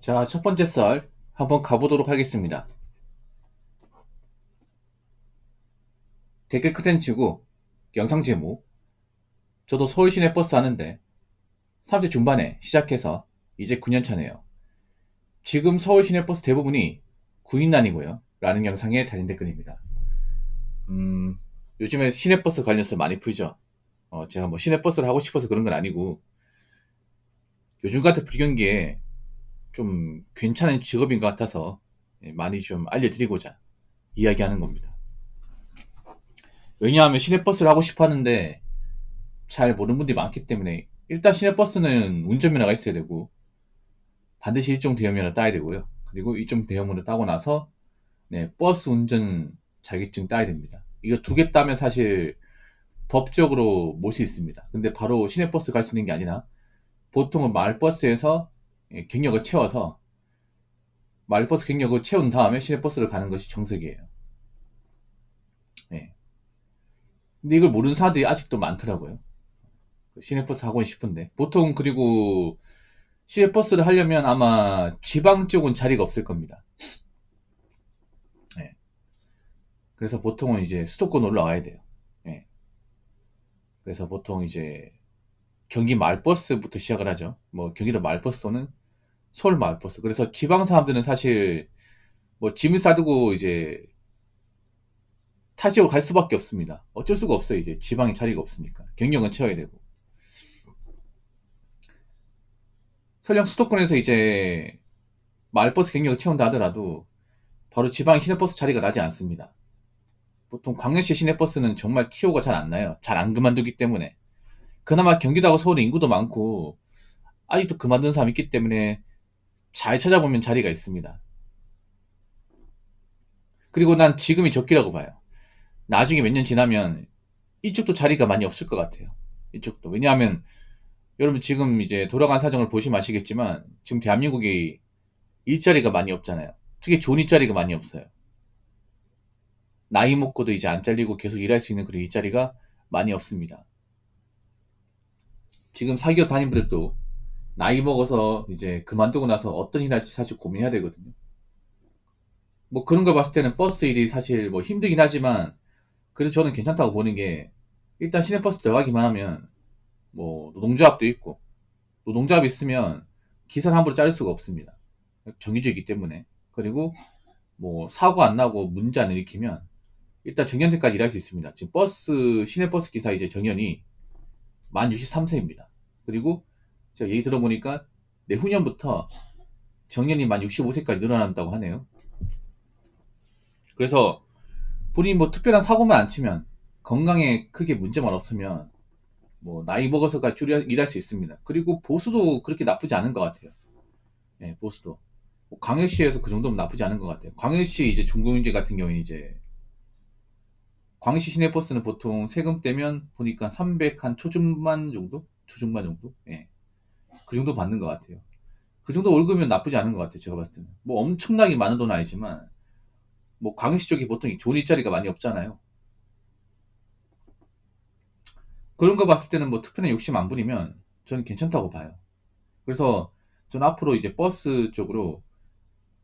자, 첫 번째 썰 한번 가보도록 하겠습니다. 댓글 컨텐츠고 영상 제목. 저도 서울 시내 버스 하는데 30대 중반에 시작해서 이제 9년 차네요. 지금 서울 시내 버스 대부분이 구인난이고요 라는 영상에 달린 댓글입니다. 요즘에 시내 버스 관련 썰 많이 풀죠. 제가 뭐 시내 버스를 하고 싶어서 그런 건 아니고 요즘 같은 불경기에 좀 괜찮은 직업인 것 같아서 많이 좀 알려드리고자 이야기하는 겁니다. 왜냐하면 시내버스를 하고 싶어 하는데 잘 모르는 분들이 많기 때문에. 일단 시내버스는 운전면허가 있어야 되고 반드시 일종 대여면허 따야 되고요. 그리고 일종 대여면허 따고 나서 버스 운전 자격증 따야 됩니다. 이거 두 개 따면 사실 법적으로 몰 수 있습니다. 근데 바로 시내버스 갈 수 있는 게 아니라 보통은 마을버스에서 경력을 채워서 마을버스 경력을 채운 다음에 시내버스를 가는 것이 정석이에요. 네. 근데 이걸 모르는 사람들이 아직도 많더라고요. 시내버스 하고 싶은데 보통. 그리고 시내버스를 하려면 아마 지방 쪽은 자리가 없을 겁니다. 네. 그래서 보통은 이제 수도권 올라와야 돼요. 네. 그래서 보통 이제 경기 마을버스부터 시작을 하죠. 뭐 경기도 마을버스 또는 서울 마을버스. 그래서 지방 사람들은 사실 뭐 짐을 싸두고 이제 타지로 갈 수밖에 없습니다. 어쩔 수가 없어요. 이제 지방에 자리가 없으니까 경력은 채워야 되고. 설령 수도권에서 이제 마을버스 경력을 채운다 하더라도 바로 지방 시내버스 자리가 나지 않습니다. 보통 광역시 시내버스는 정말 티오가 잘 안 나요. 잘 안 그만두기 때문에. 그나마 경기도하고 서울에 인구도 많고 아직도 그만둔 사람이 있기 때문에 잘 찾아보면 자리가 있습니다. 그리고 난 지금이 적기라고 봐요. 나중에 몇 년 지나면 이쪽도 자리가 많이 없을 것 같아요. 이쪽도. 왜냐하면 여러분 지금 이제 돌아간 사정을 보시면 아시겠지만 지금 대한민국이 일자리가 많이 없잖아요. 특히 좋은 일자리가 많이 없어요. 나이 먹고도 이제 안 잘리고 계속 일할 수 있는 그런 일자리가 많이 없습니다. 지금 사기업 담임분들도 나이 먹어서 이제 그만두고 나서 어떤 일 할지 사실 고민해야 되거든요. 뭐 그런 걸 봤을 때는 버스 일이 사실 뭐 힘들긴 하지만 그래도 저는 괜찮다고 보는 게, 일단 시내버스 들어가기만 하면 뭐 노동조합도 있고, 노동조합 있으면 기사를 함부로 자를 수가 없습니다. 정규직이기 때문에. 그리고 뭐 사고 안 나고 문제 안 일으키면 일단 정년퇴까지 일할 수 있습니다. 지금 시내버스 기사 이제 정년이 만 63세입니다. 그리고 제가 얘기 들어보니까 내후년부터 정년이 만 65세까지 늘어난다고 하네요. 그래서 본인이 뭐 특별한 사고만 안 치면, 건강에 크게 문제만 없으면 뭐 나이 먹어서까지 일할 수 있습니다. 그리고 보수도 그렇게 나쁘지 않은 것 같아요. 네, 보수도. 뭐 광역시에서 그 정도면 나쁘지 않은 것 같아요. 광역시 이제 중공인제 같은 경우는 이제 광역시 시내버스는 보통 세금 떼면 보니까 300 한 초중반 정도? 초중반 정도? 예. 그 정도 받는 것 같아요. 그 정도 월급이면 나쁘지 않은 것 같아요. 제가 봤을 때는. 뭐 엄청나게 많은 돈은 아니지만, 뭐 광역시 쪽이 보통 좋은 일자리가 많이 없잖아요. 그런 거 봤을 때는 뭐 특별한 욕심 안 부리면 저는 괜찮다고 봐요. 그래서 저는 앞으로 이제 버스 쪽으로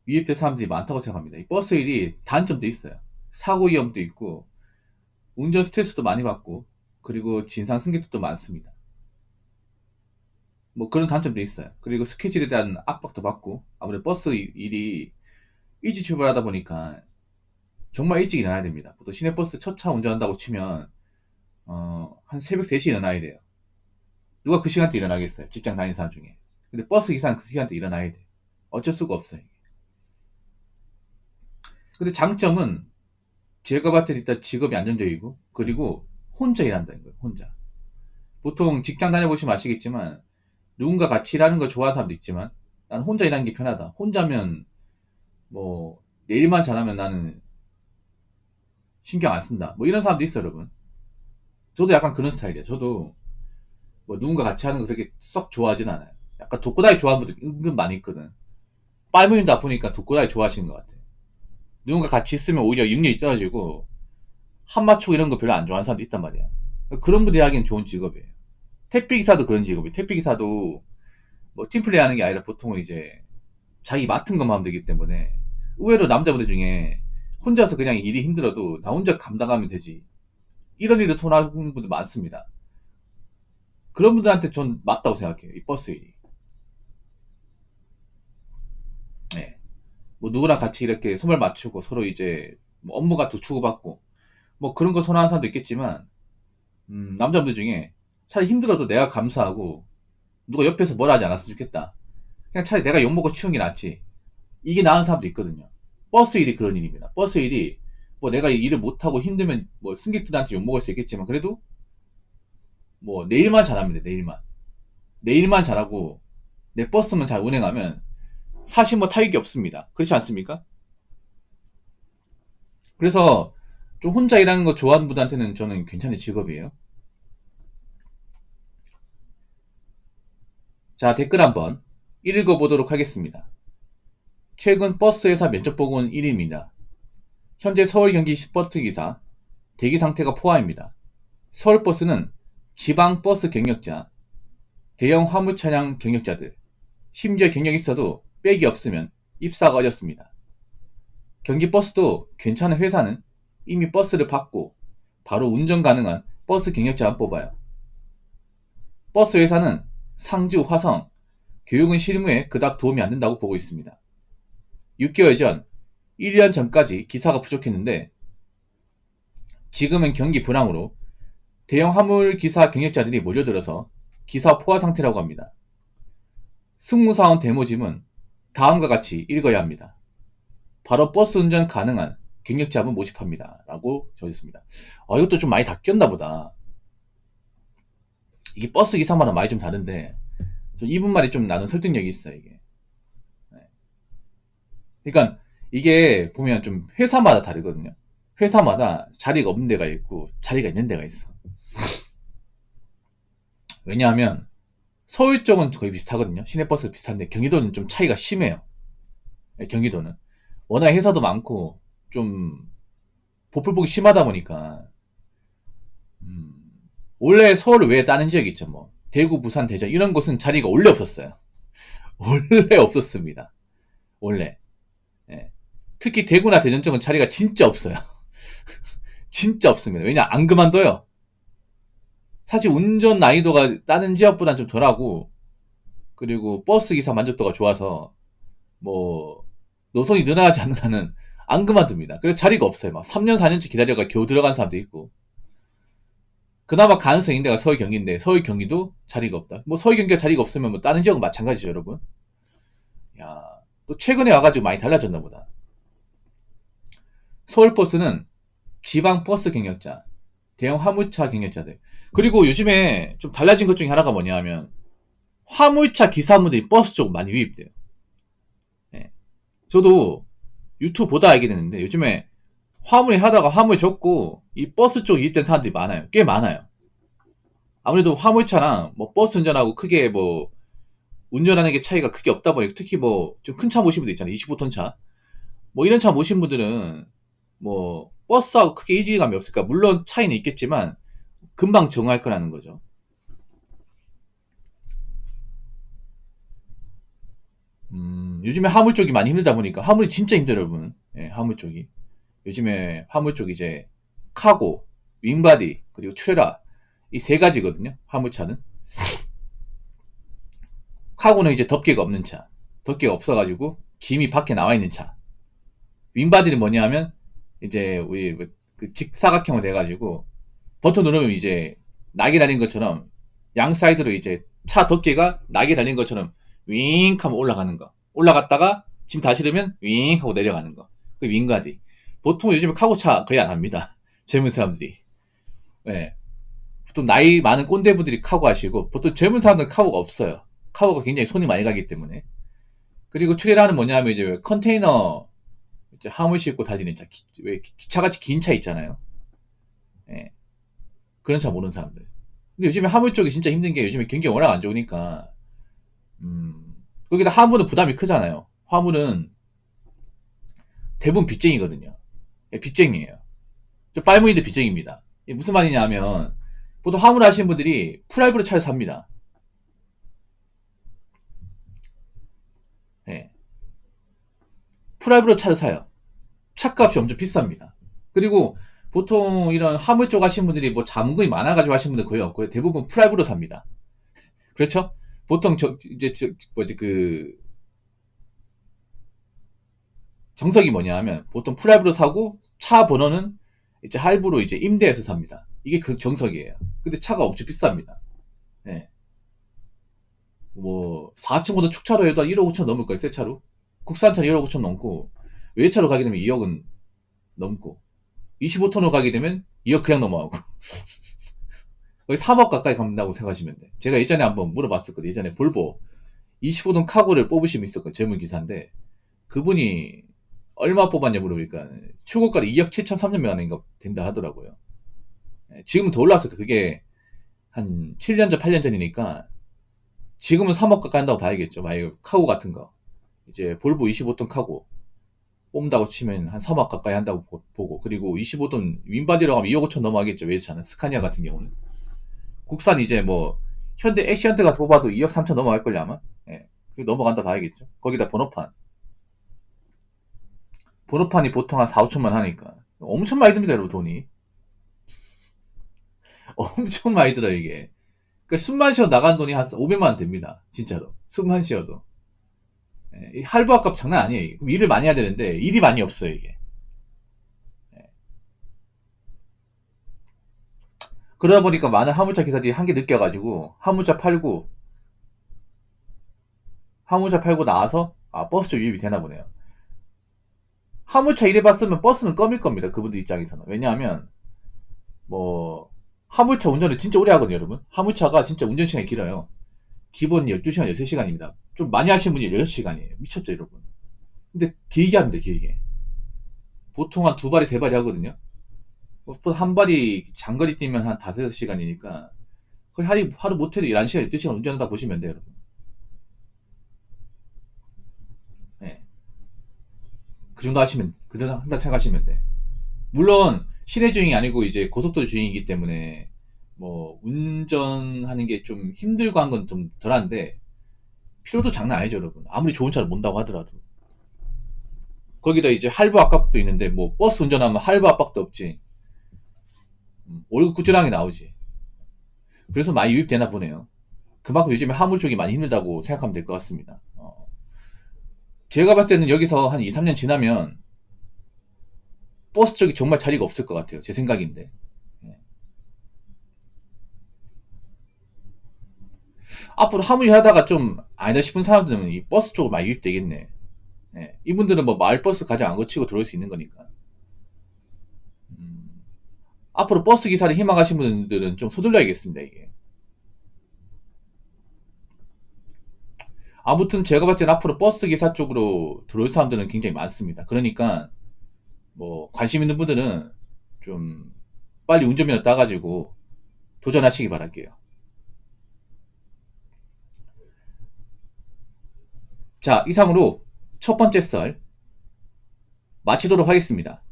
유입될 사람들이 많다고 생각합니다. 이 버스 일이 단점도 있어요. 사고 위험도 있고, 운전 스트레스도 많이 받고, 그리고 진상 승객도 많습니다. 뭐 그런 단점도 있어요. 그리고 스케줄에 대한 압박도 받고, 아무래도 버스 일이 일찍 출발하다 보니까 정말 일찍 일어나야 됩니다. 보통 시내버스 첫 차 운전한다고 치면 한 새벽 3시에 일어나야 돼요. 누가 그 시간대 일어나겠어요? 직장 다니는 사람 중에. 근데 버스 기사는 그 시간대 일어나야 돼. 어쩔 수가 없어요. 근데 장점은 제가 봤을 때 일단 직업이 안정적이고, 그리고 혼자 일한다는 거예요. 혼자. 보통 직장 다녀보시면 아시겠지만 누군가 같이 일하는 걸 좋아하는 사람도 있지만, 난 혼자 일하는 게 편하다. 혼자면 뭐 내 일만 잘하면 나는 신경 안 쓴다. 뭐 이런 사람도 있어요, 여러분. 저도 약간 그런 스타일이에요. 저도 뭐 누군가 같이 하는 거 그렇게 썩 좋아하진 않아요. 약간 독고다이 좋아하는 분들 은근 많이 있거든. 빨무님도 아프니까 독고다이 좋아하시는 것 같아요. 누군가 같이 있으면 오히려 능력이 떨어지고 한마초 이런 거 별로 안 좋아하는 사람도 있단 말이야. 그런 분들이 하기엔 좋은 직업이에요. 택배기사도 그런 직업이에요. 택배기사도 뭐 팀플레이 하는 게 아니라 보통은 이제 자기 맡은 것만 하면 되기 때문에 의외로 남자분들 중에 혼자서 그냥 일이 힘들어도 나 혼자 감당하면 되지, 이런 일을 선호하는 분들 많습니다. 그런 분들한테 전 맞다고 생각해요, 이 버스 일이. 네. 뭐 누구랑 같이 이렇게 손을 맞추고 서로 이제 뭐 업무 같은 거 주고받고 뭐 그런 거 선호하는 사람도 있겠지만, 남자분들 중에 차라리 힘들어도 내가 감수하고 누가 옆에서 뭐라 하지 않았으면 좋겠다, 그냥 차라리 내가 욕먹고 치우는 게 낫지, 이게 나은 사람도 있거든요. 버스 일이 그런 일입니다. 버스 일이 뭐 내가 일을 못하고 힘들면 뭐 승객들한테 욕먹을 수 있겠지만, 그래도 뭐 내 일만 잘하면 돼. 내 일만 잘하고 내 버스만 잘 운행하면 사실 뭐 타격이 없습니다. 그렇지 않습니까? 그래서 좀 혼자 일하는 거 좋아하는 분한테는 저는 괜찮은 직업이에요. 자, 댓글 한번 읽어보도록 하겠습니다. 최근 버스회사 면접 보고 온 1위입니다. 현재 서울 경기 버스기사 대기 상태가 포함입니다. 서울버스는 지방버스 경력자, 대형 화물차량 경력자들, 심지어 경력이 있어도 백이 없으면 입사가 어렵습니다. 경기버스도 괜찮은 회사는 이미 버스를 받고 바로 운전 가능한 버스 경력자만 뽑아요. 버스 회사는 상주, 화성, 교육은 실무에 그닥 도움이 안 된다고 보고 있습니다. 6개월 전, 1년 전까지 기사가 부족했는데 지금은 경기 불황으로 대형 화물 기사 경력자들이 몰려들어서 기사 포화 상태라고 합니다. 승무사원 데모짐은 다음과 같이 읽어야 합니다. 바로 버스 운전 가능한 경력자분 모집합니다. 라고 적었습니다. 이것도 좀 많이 바뀌었나 보다. 이게 버스 기사마다 많이 좀 다른데 이분 말이 좀 나는 설득력이 있어요, 이게. 그러니까 이게 보면 좀 회사마다 다르거든요. 회사마다 자리가 없는 데가 있고 자리가 있는 데가 있어. 왜냐하면 서울 쪽은 거의 비슷하거든요. 시내버스가 비슷한데 경기도는 좀 차이가 심해요. 경기도는 워낙 회사도 많고 좀 보풀보기 심하다 보니까 원래 서울을 왜 따는 지역이 있죠. 뭐 대구, 부산, 대전 이런 곳은 자리가 원래 없었어요. 원래 없었습니다. 원래. 예. 특히 대구나 대전 쪽은 자리가 진짜 없어요. 진짜 없습니다. 왜냐, 안 그만둬요. 사실 운전 난이도가 다른 지역보다는 좀 덜하고, 그리고 버스 기사 만족도가 좋아서 뭐 노선이 늘어나지 않는 한은 안 그만둡니다. 그래서 자리가 없어요. 막 3년 4년째 기다려가 겨우 들어간 사람도 있고. 그나마 가능성이 있는 데가 서울 경기인데 서울 경기도 자리가 없다. 뭐 서울 경기가 자리가 없으면 뭐 다른 지역은 마찬가지죠, 여러분. 야, 또 최근에 와가지고 많이 달라졌나 보다. 서울버스는 지방버스 경력자, 대형 화물차 경력자들, 그리고 요즘에 좀 달라진 것 중에 하나가 뭐냐 하면 화물차 기사분들이 버스 쪽 많이 유입돼요. 네. 저도 유튜브 보다 알게 됐는데 요즘에 화물이 하다가 화물 접고 이 버스 쪽 유입된 사람들이 많아요. 꽤 많아요. 아무래도 화물차랑 뭐 버스 운전하고 크게 뭐 운전하는 게 차이가 크게 없다 보니까, 특히 뭐 좀 큰 차 모신 분들 있잖아요. 25톤 차. 뭐 이런 차 모신 분들은 뭐 버스하고 크게 이질감이 없을까. 물론 차이는 있겠지만 금방 적응할 거라는 거죠. 요즘에 화물 쪽이 많이 힘들다 보니까, 화물이 진짜 힘들어요, 여러분. 예, 화물 쪽이. 요즘에 화물 쪽 이제 카고, 윙바디, 그리고 트레라, 이 세 가지거든요. 화물차는. 카고는 이제 덮개가 없는 차. 덮개가 없어가지고 짐이 밖에 나와 있는 차. 윙바디는 뭐냐 하면 이제 우리 그 직사각형으로 돼가지고 버튼 누르면 이제 낙이 달린 것처럼 양 사이드로 이제 차 덮개가 낙이 달린 것처럼 윙 하면 올라가는 거. 올라갔다가 짐 다시 들으면 윙 하고 내려가는 거. 그 윙가디. 보통 요즘에 카고차 거의 안 합니다. 젊은 사람들이. 네. 보통 나이 많은 꼰대분들이 카고 하시고, 보통 젊은 사람들은 카고가 없어요. 카고가 굉장히 손이 많이 가기 때문에. 그리고 트레라는 뭐냐 하면 이제 컨테이너 이제 화물 싣고 달리는 차, 왜 기차같이 긴 차 있잖아요. 예. 그런 차 모르는 사람들. 근데 요즘에 화물 쪽이 진짜 힘든 게, 요즘에 경기가 워낙 안 좋으니까, 거기다 화물은 부담이 크잖아요. 화물은 대부분 빚쟁이거든요. 예, 빚쟁이에요. 저 빨무이도 빚쟁이입니다. 이게 무슨 말이냐 하면, 보통 화물 하시는 분들이 프라이브로 차를 삽니다. 예. 프라이브로 차를 사요. 차값이 엄청 비쌉니다. 그리고 보통 이런 화물 쪽 하시는 분들이 뭐 자문금이 많아가지고 하시는 분들 거의 없고요. 대부분 프라이브로 삽니다. 그렇죠? 보통 뭐지 정석이 뭐냐 하면 보통 프라이브로 사고 차 번호는 이제 할부로 이제 임대해서 삽니다. 이게 그 정석이에요. 근데 차가 엄청 비쌉니다. 예. 뭐 4층 호도 축차로 해도 한 1억 5천 넘을 거예요. 새 차로. 국산차 1억 5천 넘고 외차로 가게 되면 2억은 넘고 25톤으로 가게 되면 2억 그냥 넘어가고 거의 3억 가까이 간다고 생각하시면 돼. 제가 예전에 한번 물어봤었거든요. 예전에 볼보 25톤 카고를 뽑으시면 있었거든요. 젊은 기사인데 그분이 얼마 뽑았냐 물어보니까 출고가를 2억 7천3년 된다 하더라고요. 지금은 더 올랐을 거예요. 그게 한 7년 전, 8년 전이니까 지금은 3억 가까이 한다고 봐야겠죠. 만약에 카고 같은 거. 이제 볼보 25톤 카고 뽑는다고 치면 한 3억 가까이 한다고 보고 그리고 25톤 윈바디라고 하면 2억 5천 넘어가겠죠. 외제차는 스카니아 같은 경우는. 국산 이제 뭐 현대 액시언트 같은 거 뽑아도 2억 3천 넘어갈걸요 아마. 예. 넘어간다 봐야겠죠. 거기다 번호판이 보통 한 4, 5천만 하니까 엄청 많이 듭니다 여러분 돈이. 엄청 많이 들어요 이게. 그러니까 숨만 쉬어 나간 돈이 한 500만 원 됩니다 진짜로. 숨만 쉬어도. 예, 할부 아깝 장난 아니에요 이게. 그럼 일을 많이 해야 되는데 일이 많이 없어요 이게. 예. 그러다 보니까 많은 화물차 기사들이 한개 느껴가지고 화물차 팔고 나와서 아 버스 쪽 유입이 되나 보네요. 화물차 일해봤으면 버스는 껌일 겁니다 그분들 입장에서는. 왜냐하면 뭐 화물차 운전을 진짜 오래 하거든요 여러분. 화물차가 진짜 운전 시간이 길어요. 기본 12시간 13시간입니다 좀 많이 하시는 분이 6시간이에요 미쳤죠 여러분. 근데 길게 합니다 길게. 보통 한 2발이 3발이 하거든요. 보통 한 발이 장거리 뛰면 한 5-6시간이니까 거의 하루 못해도 11시간 12시간 운전한다 보시면 돼요 여러분. 네. 그 정도 한다 생각하시면 돼. 물론 시내 주행이 아니고 이제 고속도로 주행이기 때문에 뭐 운전하는 게 좀 힘들고 한 건 좀 덜한데 피로도 장난 아니죠 여러분. 아무리 좋은 차를 몬다고 하더라도. 거기다 이제 할부 압박도 있는데 뭐 버스 운전하면 할부 압박도 없지. 월급 꾸준하게 나오지. 그래서 많이 유입되나 보네요. 그만큼 요즘에 화물 쪽이 많이 힘들다고 생각하면 될 것 같습니다. 제가 봤을 때는 여기서 한 2, 3년 지나면 버스 쪽이 정말 자리가 없을 것 같아요. 제 생각인데. 예. 앞으로 화물 하다가 좀 아니다 싶은 사람들은 이 버스 쪽으로 많이 유입되겠네. 예. 이분들은 뭐 마을버스 가장 안 거치고 들어올 수 있는 거니까. 음, 앞으로 버스 기사를 희망하시는 분들은 좀 서둘러야겠습니다, 이게. 아무튼 제가 봤을 때는 앞으로 버스 기사 쪽으로 들어올 사람들은 굉장히 많습니다. 그러니까 뭐 관심 있는 분들은 좀 빨리 운전면허 따가지고 도전하시기 바랄게요. 자, 이상으로 첫 번째 썰 마치도록 하겠습니다.